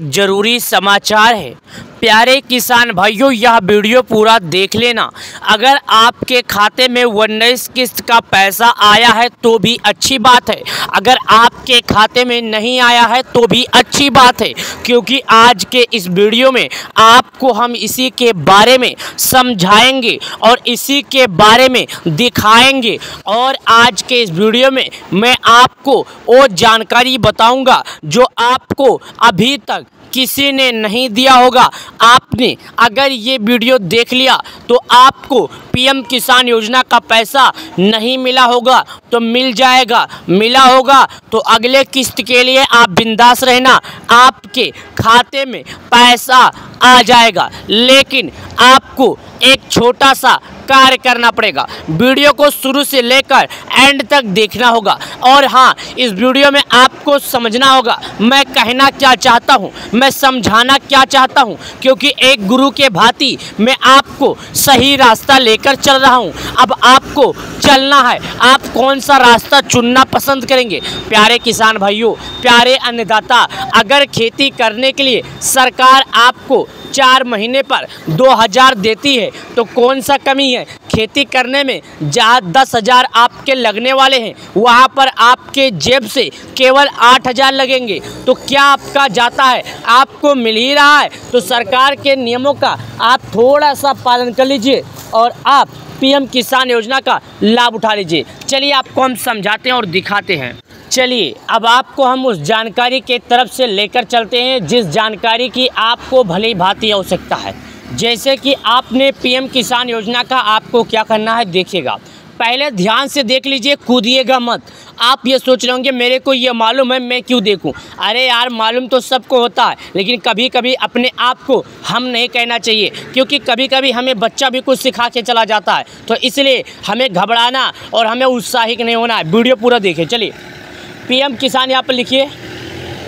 जरूरी समाचार है। प्यारे किसान भाइयों, यह वीडियो पूरा देख लेना। अगर आपके खाते में 19 किस्त का पैसा आया है तो भी अच्छी बात है, अगर आपके खाते में नहीं आया है तो भी अच्छी बात है, क्योंकि आज के इस वीडियो में आपको हम इसी के बारे में समझाएंगे और इसी के बारे में दिखाएंगे। और आज के इस वीडियो में मैं आपको वो जानकारी बताऊंगा जो आपको अभी तक किसी ने नहीं दिया होगा। आपने अगर ये वीडियो देख लिया तो आपको पीएम किसान योजना का पैसा नहीं मिला होगा तो मिल जाएगा, मिला होगा तो अगले किस्त के लिए आप बिंदास रहना, आपके खाते में पैसा आ जाएगा। लेकिन आपको एक छोटा सा कार्य करना पड़ेगा। वीडियो को शुरू से लेकर एंड तक देखना होगा। और हाँ, इस वीडियो में आपको समझना होगा मैं कहना क्या चाहता हूँ, मैं समझाना क्या चाहता हूँ, क्योंकि एक गुरु के भांति मैं आपको सही रास्ता लेकर चल रहा हूँ। अब आपको चलना है, आप कौन सा रास्ता चुनना पसंद करेंगे। प्यारे किसान भाइयों, प्यारे अन्नदाता, अगर खेती करने के लिए सरकार आपको 4 महीने पर 2000 देती है तो कौन सा कमी है। खेती करने में जहाँ 10,000 आपके लगने वाले हैं वहाँ पर आपके जेब से केवल 8,000 लगेंगे, तो क्या आपका जाता है, आपको मिल ही रहा है तो सरकार के नियमों का आप थोड़ा सा पालन कर लीजिए और आप पीएम किसान योजना का लाभ उठा लीजिए। चलिए आपको हम समझाते हैं और दिखाते हैं। चलिए अब आपको हम उस जानकारी के तरफ से लेकर चलते हैं जिस जानकारी की आपको भली भांति आवश्यकता है। जैसे कि आपने पीएम किसान योजना का आपको क्या करना है देखिएगा। पहले ध्यान से देख लीजिए, कूदिएगा मत। आप ये सोच रहे होंगे मेरे को ये मालूम है, मैं क्यों देखूं। अरे यार, मालूम तो सबको होता है, लेकिन कभी कभी अपने आप को हम नहीं कहना चाहिए, क्योंकि कभी कभी हमें बच्चा भी कुछ सिखा के चला जाता है। तो इसलिए हमें घबराना और हमें उत्साहित नहीं होना है। वीडियो पूरा देखिए। चलिए, पीएम किसान यहाँ पर लिखिए,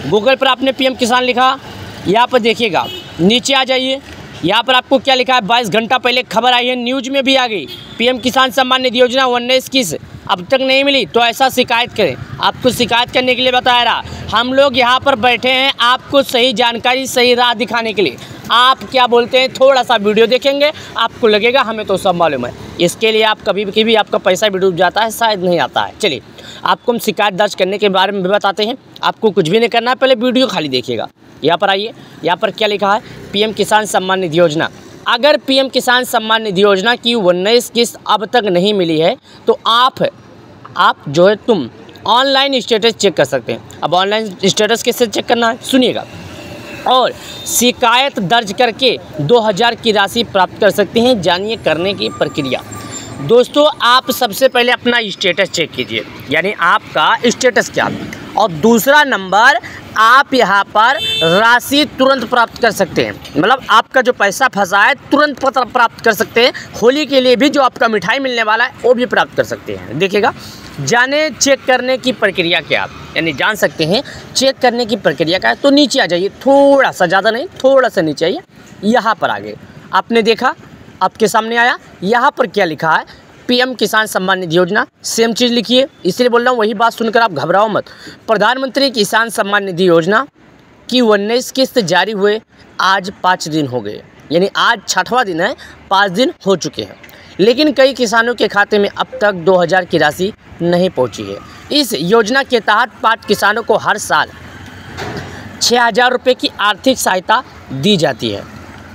गूगल पर आपने पीएम किसान लिखा, यहाँ पर देखिएगा, नीचे आ जाइए। यहाँ पर आपको क्या लिखा है, 22 घंटा पहले खबर आई है, न्यूज में भी आ गई। पीएम किसान सम्मान निधि योजना 19 किस्त अब तक नहीं मिली तो ऐसा शिकायत करें। आपको शिकायत करने के लिए बताया रहा, हम लोग यहाँ पर बैठे हैं आपको सही जानकारी, सही राह दिखाने के लिए। आप क्या बोलते हैं, थोड़ा सा वीडियो देखेंगे आपको लगेगा हमें तो सब मालूम है। इसके लिए आप कभी भी आपका पैसा भी डूब जाता है, शायद नहीं आता है। चलिए आपको हम शिकायत दर्ज करने के बारे में भी बताते हैं। आपको कुछ भी नहीं करना है, पहले वीडियो खाली देखिएगा। यहाँ पर आइए, यहाँ पर क्या लिखा है, पीएम किसान सम्मान निधि योजना। अगर पीएम किसान सम्मान निधि योजना की 19 किस्त अब तक नहीं मिली है तो आप जो है तुम ऑनलाइन स्टेटस चेक कर सकते हैं। अब ऑनलाइन स्टेटस कैसे चेक करना है सुनिएगा। और शिकायत दर्ज करके 2000 की राशि प्राप्त कर सकते हैं। जानिए करने की प्रक्रिया। दोस्तों, आप सबसे पहले अपना स्टेटस चेक कीजिए, यानी आपका स्टेटस क्या है। और दूसरा नंबर, आप यहाँ पर राशि तुरंत प्राप्त कर सकते हैं, मतलब आपका जो पैसा फंसा है तुरंत प्राप्त कर सकते हैं। होली के लिए भी जो आपका मिठाई मिलने वाला है वो भी प्राप्त कर सकते हैं। देखिएगा, जाने चेक करने की प्रक्रिया क्या है, यानी जान सकते हैं चेक करने की प्रक्रिया क्या है। तो नीचे आ जाइए, थोड़ा सा, ज़्यादा नहीं, थोड़ा सा नीचे आइए। यहाँ पर आगे आपने देखा, आपके सामने आया, यहाँ पर क्या लिखा है, पीएम किसान सम्मान निधि योजना। सेम चीज़ लिखिए, इसलिए बोल रहा हूँ, वही बात सुनकर आप घबराओ मत। प्रधानमंत्री किसान सम्मान निधि योजना की 19 किस्त जारी हुए आज 5 दिन हो गए, यानी आज 6वां दिन है, 5 दिन हो चुके हैं। लेकिन कई किसानों के खाते में अब तक 2000 की राशि नहीं पहुंची है। इस योजना के तहत पात्र किसानों को हर साल 6000 रुपये की आर्थिक सहायता दी जाती है,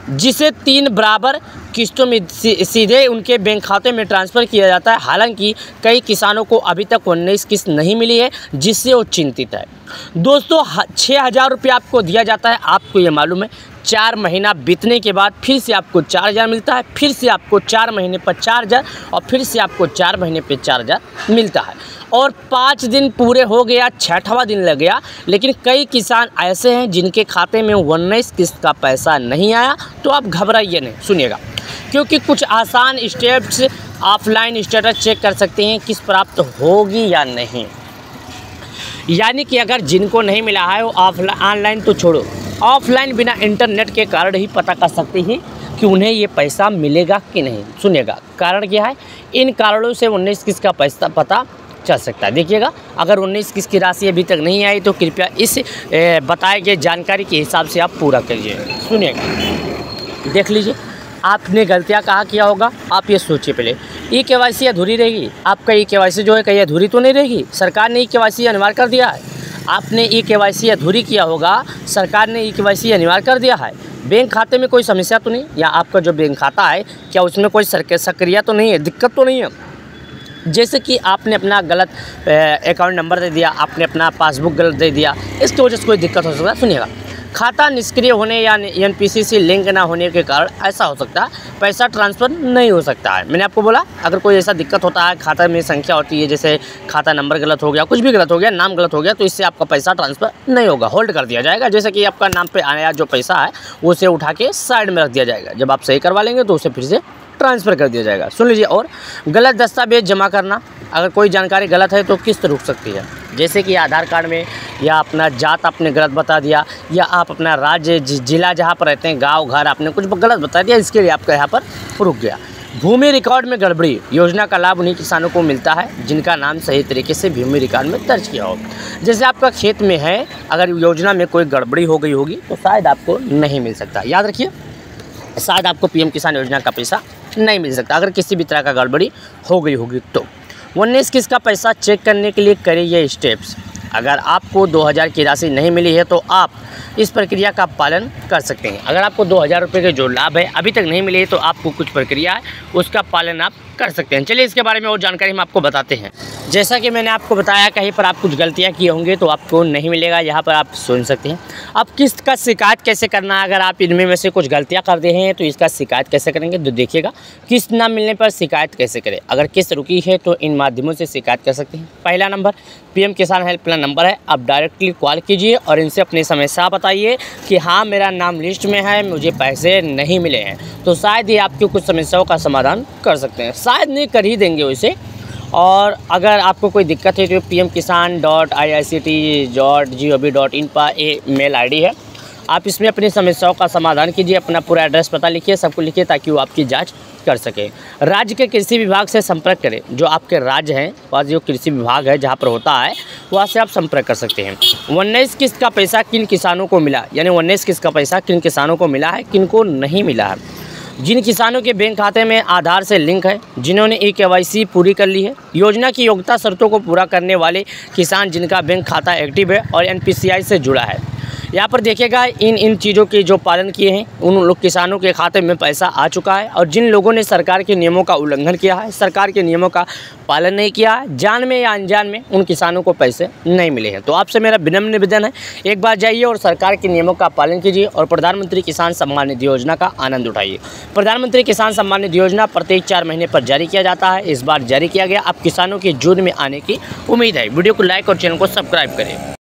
जिसे 3 बराबर किस्तों में सीधे उनके बैंक खाते में ट्रांसफ़र किया जाता है। हालांकि कई किसानों को अभी तक 19 किस्त नहीं मिली है, जिससे वो चिंतित है। दोस्तों, 6000 रुपये आपको दिया जाता है, आपको ये मालूम है। 4 महीना बीतने के बाद फिर से आपको 4000 मिलता है, फिर से आपको 4 महीने पर 4000 और फिर से आपको 4 महीने पर 4000 मिलता है। और 5 दिन पूरे हो गया, 6वां दिन लग गया, लेकिन कई किसान ऐसे हैं जिनके खाते में 19 किस्त का पैसा नहीं आया। तो आप घबराइए नहीं, सुनिएगा, क्योंकि कुछ आसान स्टेप्स ऑफलाइन स्टेटस चेक कर सकते हैं किस्त प्राप्त होगी या नहीं। यानी कि अगर जिनको नहीं मिला है वो ऑनलाइन तो छोड़ो, ऑफलाइन बिना इंटरनेट के कारण ही पता कर सकते हैं कि उन्हें ये पैसा मिलेगा कि नहीं। सुनिएगा, कारण क्या है, इन कारणों से 19 किस्त का पैसा पता चल सकता है। देखिएगा, अगर 19 किस्त की राशि अभी तक नहीं आई तो कृपया इस बताए गए जानकारी के हिसाब से आप पूरा करिए। सुनिएगा, देख लीजिए, आपने गलतियाँ कहाँ किया होगा, आप ये सोचिए पहले। ई-केवाईसी अधूरी रहेगी, आपका ई-केवाईसी जो है कहीं अधूरी तो नहीं रहेगी। सरकार ने ई-केवाईसी अनिवार्य कर दिया है, आपने ई-केवाईसी अधूरी किया होगा, सरकार ने ई-केवाईसी अनिवार्य कर दिया है। बैंक खाते में कोई समस्या तो नहीं, या आपका जो बैंक खाता है क्या उसमें कोई सक्रिय तो नहीं है, दिक्कत तो नहीं है। जैसे कि आपने अपना गलत अकाउंट नंबर दे दिया, आपने अपना पासबुक गलत दे दिया, इसकी वजह से कोई दिक्कत हो सकता है। सुनिएगा, खाता निष्क्रिय होने या एनपीसी से लिंक ना होने के कारण ऐसा हो सकता है पैसा ट्रांसफ़र नहीं हो सकता है। मैंने आपको बोला, अगर कोई ऐसा दिक्कत होता है, खाता में संख्या होती है, जैसे खाता नंबर गलत हो गया, कुछ भी गलत हो गया, नाम गलत हो गया, तो इससे आपका पैसा ट्रांसफ़र नहीं होगा, होल्ड कर दिया जाएगा। जैसे कि आपका नाम पे आया जो पैसा है उसे उठा के साइड में रख दिया जाएगा, जब आप सही करवा लेंगे तो उसे फिर से ट्रांसफ़र कर दिया जाएगा। सुन लीजिए, और गलत दस्तावेज जमा करना, अगर कोई जानकारी गलत है तो किस्त रुक सकती है। जैसे कि आधार कार्ड में या अपना जात आपने गलत बता दिया, या आप अपना राज्य जिला जहाँ पर रहते हैं, गांव घर आपने कुछ गलत बता दिया, इसके लिए आपका यहाँ पर रुक गया। भूमि रिकॉर्ड में गड़बड़ी, योजना का लाभ उन्हीं किसानों को मिलता है जिनका नाम सही तरीके से भूमि रिकॉर्ड में दर्ज किया हो। जैसे आपका खेत में है, अगर योजना में कोई गड़बड़ी हो गई होगी तो शायद आपको नहीं मिल सकता। याद रखिए, शायद आपको पीएम किसान योजना का पैसा नहीं मिल सकता अगर किसी भी तरह का गड़बड़ी हो गई होगी तो। 19 किस्त का पैसा चेक करने के लिए करें ये स्टेप्स। अगर आपको 2000 की राशि नहीं मिली है तो आप इस प्रक्रिया का पालन कर सकते हैं। अगर आपको 2000 रुपये के जो लाभ है अभी तक नहीं मिले है तो आपको कुछ प्रक्रिया है उसका पालन आप कर सकते हैं। चलिए इसके बारे में और जानकारी हम आपको बताते हैं। जैसा कि मैंने आपको बताया, कहीं पर आप कुछ गलतियां किए होंगे तो आपको नहीं मिलेगा, यहाँ पर आप सुन सकते हैं। अब किस्त का शिकायत कैसे करना है, अगर आप इनमें में से कुछ गलतियां कर रहे हैं तो इसका शिकायत कैसे करेंगे, तो देखिएगा, किस्त ना मिलने पर शिकायत कैसे करें। अगर किस्त रुकी है तो इन माध्यमों से शिकायत कर सकते हैं। पहला नंबर पीएम किसान हेल्पलाइन नंबर है, आप डायरेक्टली कॉल कीजिए और इनसे अपनी समस्या बताइए कि हाँ मेरा नाम लिस्ट में है, मुझे पैसे नहीं मिले हैं, तो शायद ये आपकी कुछ समस्याओं का समाधान कर सकते हैं, शायद नहीं कर ही देंगे वैसे। और अगर आपको कोई दिक्कत है तो pmkisan.iict.gov.in पर ये मेल आईडी है, आप इसमें अपनी समस्याओं का समाधान कीजिए, अपना पूरा एड्रेस पता लिखिए, सबको लिखिए ताकि वो आपकी जांच कर सके। राज्य के कृषि विभाग से संपर्क करें, जो आपके राज्य हैं वहाँ जो कृषि विभाग है जहाँ पर होता है वहाँ से आप संपर्क कर सकते हैं। 19 किस्त का पैसा किन किसानों को मिला, यानी 19 किस्त का पैसा किन किसानों को मिला है, किन को नहीं मिला है। जिन किसानों के बैंक खाते में आधार से लिंक है, जिन्होंने ई-केवाईसी पूरी कर ली है, योजना की योग्यता शर्तों को पूरा करने वाले किसान जिनका बैंक खाता एक्टिव है और एनपीसीआई से जुड़ा है। यहाँ पर देखिएगा, इन चीज़ों के जो पालन किए हैं उन लोग किसानों के खाते में पैसा आ चुका है। और जिन लोगों ने सरकार के नियमों का उल्लंघन किया है, सरकार के नियमों का पालन नहीं किया है, जान में या अनजान में, उन किसानों को पैसे नहीं मिले हैं। तो आपसे मेरा विनम्र निवेदन है, एक बार जाइए और सरकार के नियमों का पालन कीजिए और प्रधानमंत्री किसान सम्मान निधि योजना का आनंद उठाइए। प्रधानमंत्री किसान सम्मान निधि योजना प्रत्येक 4 महीने पर जारी किया जाता है, इस बार जारी किया गया। आप किसानों के जुर्म में आने की उम्मीद है। वीडियो को लाइक और चैनल को सब्सक्राइब करें।